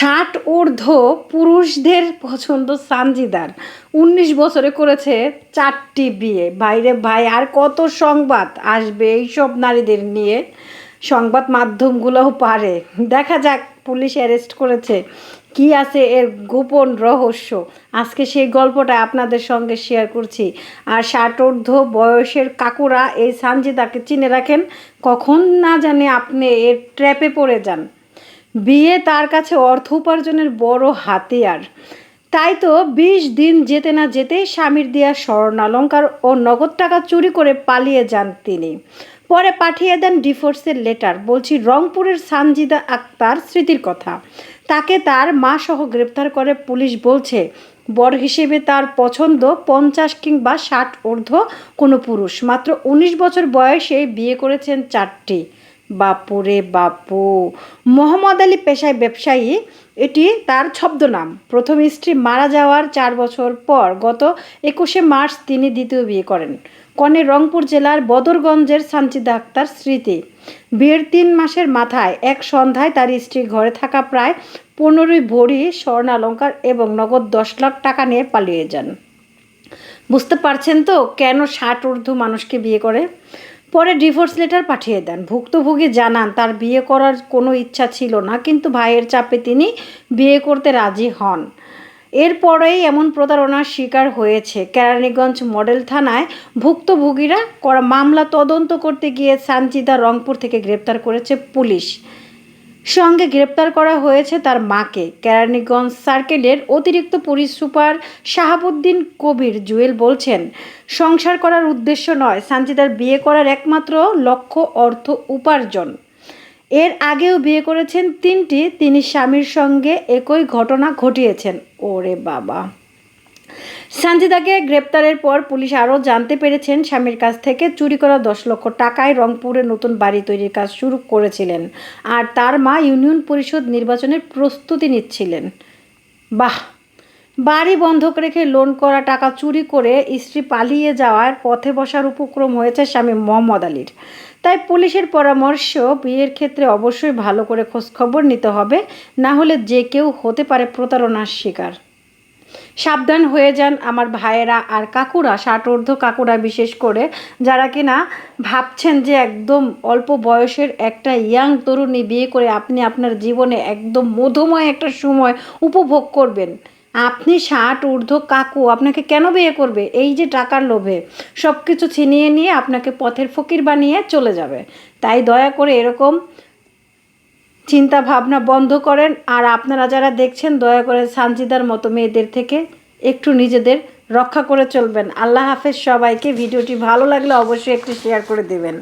60 ঊর্ধ্ব পুরুষদের পছন্দ সানজিদার। 19 বছরে করেছে 4টি বিয়ে। বাইরে ভাই আর কত সংবাদ আসবে এইসব নারীদের নিয়ে? সংবাদ মাধ্যমগুলোও পারে। দেখা যাক পুলিশ অ্যারেস্ট করেছে, কি আছে এর গোপন রহস্য। আজকে সেই গল্পটা আপনাদের সঙ্গে শেয়ার করছি। আর 60 ঊর্ধ্ব বয়সের কাকুরা এই সানজিদাকে চিনে রাখেন, কখন না জানে আপনি এর ট্র্যাপে পড়ে যান। বিয়ে তার কাছে অর্থ উপার্জনের বড় হাতিয়ার। তাই তো 20 দিন যেতে না যেতেই স্বামীর দেওয়া স্বর্ণালঙ্কার ও নগদ টাকা চুরি করে পালিয়ে যান তিনি। পরে পাঠিয়ে দেন ডিভোর্সের লেটার। বলছি রংপুরের সানজিদা আক্তার স্মৃতির কথা। তাকে তার মা সহ গ্রেপ্তার করে পুলিশ। বলছে বর হিসেবে তার পছন্দ 50 কিংবা 60 ঊর্ধ্ব কোনো পুরুষ। মাত্র 19 বছর বয়সে বিয়ে করেছেন 4টি। বাপুরে বাপু। মোহাম্মদ আলী পেশায় ব্যবসায়ী, এটি তার ছদ্মনাম। প্রথম স্ত্রী মারা যাওয়ার 4 বছর পর গত 21শে মার্চ তিনি দ্বিতীয় বিয়ে করেন। কনে রংপুর জেলার বদরগঞ্জের সানজিদা আক্তার স্মৃতি। বিয়ের 3 মাসের মাথায় এক সন্ধ্যায় তার স্ত্রী ঘরে থাকা প্রায় 15 ভরি স্বর্ণালঙ্কার এবং নগদ 10 লাখ টাকা নিয়ে পালিয়ে যান। বুঝতে পারছেন তো কেন 60 ঊর্ধ্ব মানুষকে বিয়ে করে? পরে ডিভোর্স লেটার পাঠিয়ে দেন। ভুক্তভোগী জানান তার বিয়ে করার কোনো ইচ্ছা ছিল না, কিন্তু ভাইয়ের চাপে তিনি বিয়ে করতে রাজি হন। এরপরেই এমন প্রতারণার শিকার হয়েছে। কেরানীগঞ্জ মডেল থানায় ভুক্তভোগীরা করা মামলা তদন্ত করতে গিয়ে সানজিদা রংপুর থেকে গ্রেপ্তার করেছে পুলিশ। সঙ্গে গ্রেপ্তার করা হয়েছে তার মাকে। কেরানীগঞ্জ সার্কেলের অতিরিক্ত পুলিশ সুপার শাহাবুদ্দিন কবির জুয়েল বলছেন, সংসার করার উদ্দেশ্য নয়, সানজিদার বিয়ে করার একমাত্র লক্ষ্য অর্থ উপার্জন। এর আগেও বিয়ে করেছেন 3টি। তিনি স্বামীর সঙ্গে একই ঘটনা ঘটিয়েছেন। ওরে বাবা। সানজিদাকে গ্রেপ্তারের পর পুলিশ আরও জানতে পেরেছেন স্বামীর কাছ থেকে চুরি করা 10 লক্ষ টাকায় রংপুরে নতুন বাড়ি তৈরির কাজ শুরু করেছিলেন। আর তার মা ইউনিয়ন পরিষদ নির্বাচনের প্রস্তুতি নিচ্ছিলেন। বাহ। বাড়ি বন্ধক রেখে লোন করা টাকা চুরি করে স্ত্রী পালিয়ে যাওয়ার পথে বসার উপক্রম হয়েছে স্বামী মোহাম্মদ আলীর। তাই পুলিশের পরামর্শ, বিয়ের ক্ষেত্রে অবশ্যই ভালো করে খোঁজখবর নিতে হবে, না হলে যে কেউ হতে পারে প্রতারণার শিকার। সাবধান হয়ে যান আমার ভাইয়েরা আর কাকুরা, 60 ঊর্ধ্ব কাকুরা বিশেষ করে, যারা কিনা ভাবছেন যে একদম অল্প বয়সের একটা ইয়াং তরুণী বিয়ে করে আপনি আপনার জীবনে একদম মধুময় একটা সময় উপভোগ করবেন। আপনি 60 ঊর্ধ্ব কাকু, আপনাকে কেন বিয়ে করবে? এই যে টাকার লোভে সব কিছু ছিনিয়ে নিয়ে আপনাকে পথের ফকির বানিয়ে চলে যাবে। তাই দয়া করে এরকম চিন্তা ভাবনা বন্ধ করেন। আর আপনারা যারা দেখছেন, দয়া করে সানজিদার মতো মেয়েদের থেকে একটু নিজেদের রক্ষা করে চলবেন। আল্লাহ হাফেজ সবাইকে। ভিডিওটি ভালো লাগলে অবশ্যই একটু শেয়ার করে দেবেন।